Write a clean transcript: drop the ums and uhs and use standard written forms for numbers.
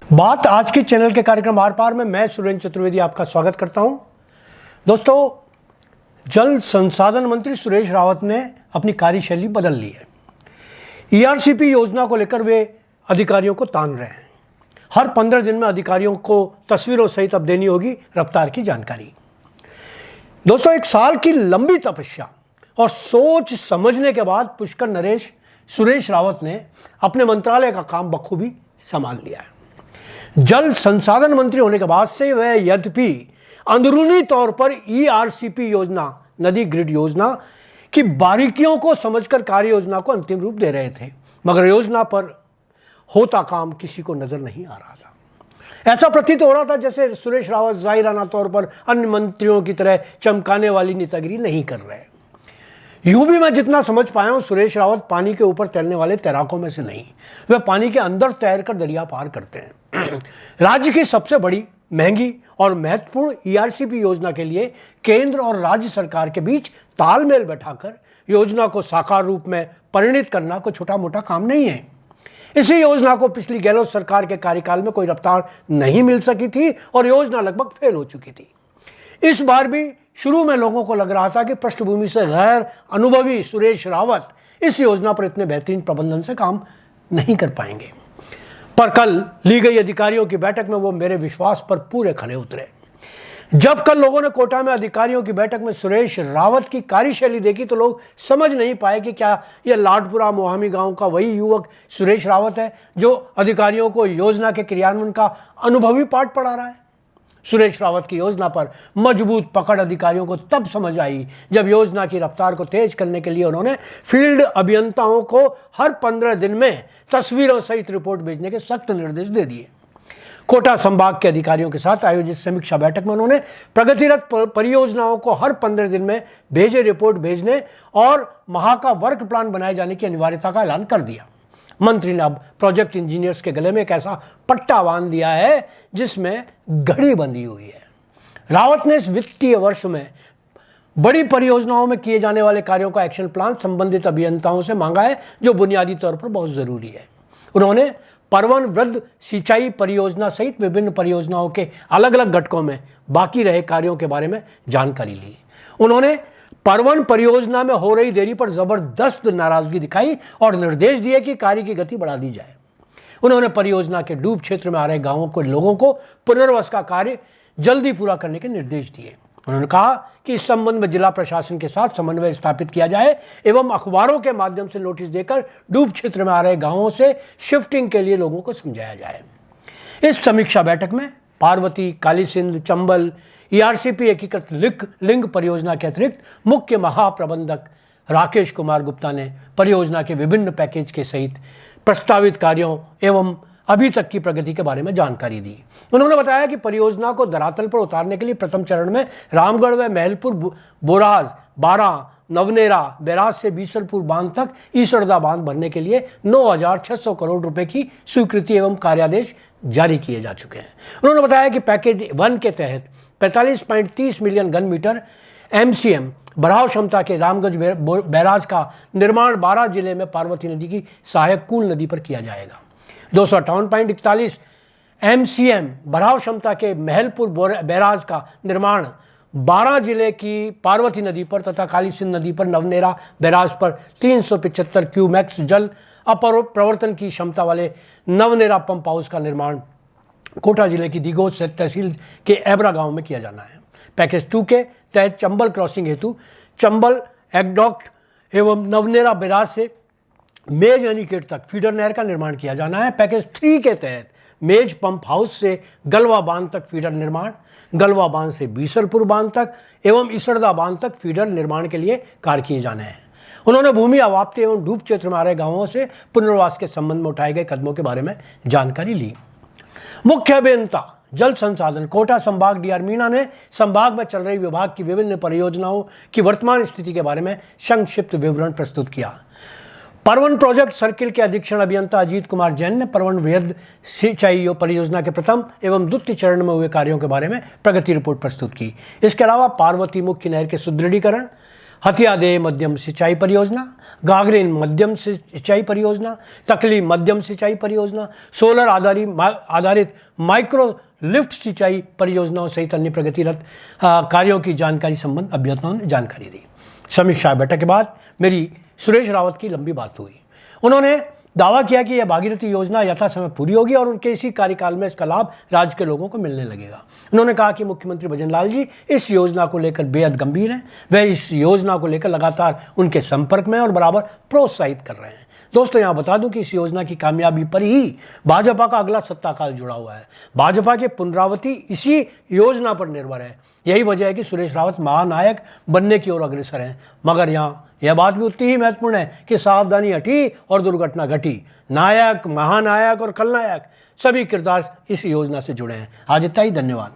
बात आज की चैनल के कार्यक्रम आर पार में मैं सुरेंद्र चतुर्वेदी आपका स्वागत करता हूं। दोस्तों, जल संसाधन मंत्री सुरेश रावत ने अपनी कार्यशैली बदल ली है। ईआरसीपी योजना को लेकर वे अधिकारियों को तान रहे हैं। हर 15 दिन में अधिकारियों को तस्वीरों सहित अब देनी होगी रफ्तार की जानकारी। दोस्तों, एक साल की लंबी तपस्या और सोच समझने के बाद पुष्कर नरेश सुरेश रावत ने अपने मंत्रालय का काम बखूबी संभाल लिया है। जल संसाधन मंत्री होने के बाद से वह यद्यपि अंदरूनी तौर पर ईआरसीपी योजना, नदी ग्रिड योजना की बारीकियों को समझकर कार्य योजना को अंतिम रूप दे रहे थे, मगर योजना पर होता काम किसी को नजर नहीं आ रहा था। ऐसा प्रतीत हो रहा था जैसे सुरेश रावत जाहिराना तौर पर अन्य मंत्रियों की तरह चमकाने वाली नेतागिरी नहीं कर रहे। यूं भी मैं जितना समझ पाया हूं, सुरेश रावत पानी के ऊपर तैरने वाले तैराकों में से नहीं, वे पानी के अंदर तैरकर दरिया पार करते हैं। राज्य की सबसे बड़ी, महंगी और महत्वपूर्ण ईआरसीपी योजना के लिए केंद्र और राज्य सरकार के बीच तालमेल बैठाकर योजना को साकार रूप में परिणित करना कोई छोटा मोटा काम नहीं है। इसी योजना को पिछली गहलोत सरकार के कार्यकाल में कोई रफ्तार नहीं मिल सकी थी और योजना लगभग फेल हो चुकी थी। इस बार भी शुरू में लोगों को लग रहा था कि पृष्ठभूमि से गैर अनुभवी सुरेश रावत इस योजना पर इतने बेहतरीन प्रबंधन से काम नहीं कर पाएंगे, पर कल ली गई अधिकारियों की बैठक में वो मेरे विश्वास पर पूरे खरे उतरे। जब कल लोगों ने कोटा में अधिकारियों की बैठक में सुरेश रावत की कार्यशैली देखी तो लोग समझ नहीं पाए कि क्या यह लाडपुरा मोहामी गांव का वही युवक सुरेश रावत है जो अधिकारियों को योजना के क्रियान्वयन का अनुभवी पाठ पढ़ा रहा है। सुरेश रावत की योजना पर मजबूत पकड़ अधिकारियों को तब समझ आई जब योजना की रफ्तार को तेज करने के लिए उन्होंने फील्ड अभियंताओं को हर 15 दिन में तस्वीरों सहित रिपोर्ट भेजने के सख्त निर्देश दे दिए। कोटा संभाग के अधिकारियों के साथ आयोजित समीक्षा बैठक में उन्होंने प्रगतिरत परियोजनाओं को हर 15 दिन में भेजे रिपोर्ट भेजने और वहां का वर्क प्लान बनाए जाने की अनिवार्यता का ऐलान कर दिया। मंत्री ने अब प्रोजेक्ट इंजीनियर्स के गले में एक ऐसा पट्टा बांध दिया है जिसमें घड़ी बंधी हुई है। रावत ने इस वित्तीय वर्ष में बड़ी परियोजनाओं में किए जाने वाले कार्यों का एक्शन प्लान संबंधित अभियंताओं से मांगा है, जो बुनियादी तौर पर बहुत जरूरी है। उन्होंने परवन वृद्ध सिंचाई परियोजना सहित विभिन्न परियोजनाओं के अलग अलग घटकों में बाकी रहे कार्यों के बारे में जानकारी ली। उन्होंने परवन परियोजना में हो रही देरी पर जबरदस्त नाराजगी दिखाई और निर्देश दिए कि कार्य की गति बढ़ा दी जाए। उन्होंने परियोजना के डूब क्षेत्र में आ रहे गांवों के लोगों को पुनर्वास का कार्य जल्दी पूरा करने के निर्देश दिए। उन्होंने कहा कि इस संबंध में जिला प्रशासन के साथ समन्वय स्थापित किया जाए एवं अखबारों के माध्यम से नोटिस देकर डूब क्षेत्र में आ रहे गांवों से शिफ्टिंग के लिए लोगों को समझाया जाए। इस समीक्षा बैठक में पार्वती, कालीसिंध, चंबल ईआरसीपी एकीकृत लिंग परियोजना के अतिरिक्त मुख्य महाप्रबंधक राकेश कुमार गुप्ता ने परियोजना के विभिन्न पैकेज के सहित प्रस्तावित कार्यों एवं अभी तक की प्रगति के बारे में जानकारी दी। उन्होंने बताया कि परियोजना को धरातल पर उतारने के लिए प्रथम चरण में रामगढ़ व महलपुर, बोराज, बारा, नवनेरा, बैराज से बीसलपुर बांध तक ईसरदा बांध भरने के लिए 9,600 करोड़ रुपए की स्वीकृति एवं कार्यादेश जारी किए जा चुके हैं। उन्होंने बताया कि पैकेज 1 के तहत 45.30 मिलियन घन मीटर एमसीएम भराव क्षमता के रामगंज बैराज का निर्माण 12 जिले में पार्वती नदी की सहायक कूल नदी पर किया जाएगा। 258.41 एमसीएम भराव क्षमता के महलपुर बैराज का निर्माण 12 जिले की पार्वती नदी पर तथा कालीसिंध नदी पर नवनेरा बैराज पर 375 क्यूमैक्स जल प्रवर्तन की क्षमता वाले नवनेरा पंप हाउस का निर्माण कोटा जिले की दिगोद से तहसील के एबरा गांव में किया जाना है। पैकेज 2 के तहत चंबल क्रॉसिंग हेतु चंबल एक्डॉक्ट एवं नवनेरा बैराज से मेज एनीकेट तक फीडर नहर का निर्माण किया जाना है। पैकेज 3 के तहत मेज पंप हाउस से गलवा बांध तक फीडर निर्माण, गलवा बांध से बीसलपुर बांध तक एवं इसरदा बांध तक फीडर निर्माण के लिए कार्य किए जाने हैं। उन्होंने भूमि अवाप्ति एवं डूब क्षेत्र में आ रहे गांवों से पुनर्वास के संबंध में उठाए गए कदमों के बारे में जानकारी ली। मुख्य अभियंता जल संसाधन कोटा संभाग डीआर मीणा ने संभाग में चल रही विभाग की विभिन्न परियोजनाओं की वर्तमान स्थिति के बारे में संक्षिप्त विवरण प्रस्तुत किया। परवन प्रोजेक्ट सर्किल के अधीक्षण अभियंता अजीत कुमार जैन ने परवन वृहद सिंचाई परियोजना के प्रथम एवं द्वितीय चरण में हुए कार्यों के बारे में प्रगति रिपोर्ट प्रस्तुत की। इसके अलावा पार्वती मुख्य नहर के सुदृढ़ीकरण, हथियादे मध्यम सिंचाई परियोजना, गागरिन मध्यम सिंचाई परियोजना, तकली मध्यम सिंचाई परियोजना, सोलर आधारित माइक्रो लिफ्ट सिंचाई परियोजनाओं सहित अन्य प्रगतिरत कार्यों की जानकारी संबंध अभ्यर्थियों ने जानकारी दी। समीक्षा बैठक के बाद मेरी सुरेश रावत की लंबी बात हुई। उन्होंने दावा किया कि यह भागीरथी योजना यथा समय पूरी होगी और उनके इसी कार्यकाल में इसका लाभ राज्य के लोगों को मिलने लगेगा। उन्होंने कहा कि मुख्यमंत्री भजन लाल जी इस योजना को लेकर बेहद गंभीर हैं। वह इस योजना को लेकर लगातार उनके संपर्क में और बराबर प्रोत्साहित कर रहे हैं। दोस्तों, यहाँ बता दूं कि इस योजना की कामयाबी पर ही भाजपा का अगला सत्ताकाल जुड़ा हुआ है। भाजपा के पुनरावृत्ति इसी योजना पर निर्भर है। यही वजह है कि सुरेश रावत महानायक बनने की ओर अग्रसर हैं। मगर यहाँ यह बात भी उतनी ही महत्वपूर्ण है कि सावधानी हटी और दुर्घटना घटी। नायक, महानायक और खलनायक सभी किरदार इस योजना से जुड़े हैं। आज इतना ही, धन्यवाद।